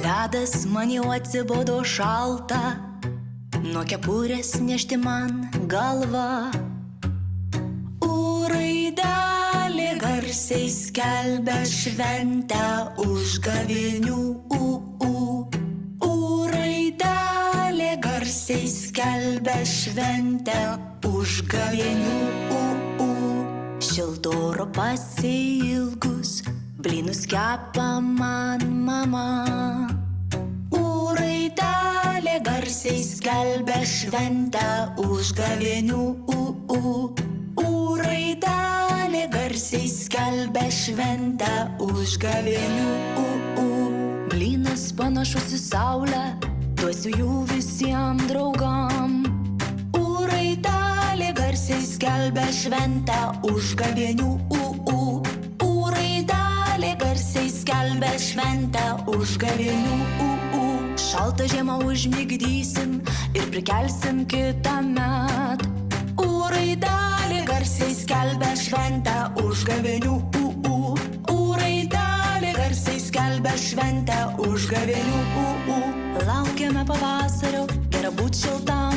Ledas man jau atsibodo šalta, nuo kepurės nešti man galva. Raidelė garsiai skelbia šventę užgavėnių. Raidelė garsiai skelbia šventę užgavėnių. Šilto oro pasiilgus, blynus kepa man mama. Raidelė garsiai skelbia šventę užgavėnių. Raidelė garsiai skelbia šventę užgavėnių. Blynas panašus į saulę, duosiu jų visiem draugam. Raidelė garsiai skelbia šventę užgavėnių. Raidelė garsiai skelbia šventę užgavėnių. Šaltą žiemą užmigdysim ir prikelsim kitąmet. Raidelė garsiai skelbia šventę užgavėnių. Raidelė garsiai skelbia šventę užgavėnių. Laukiame pavasario, gera būt šiltam.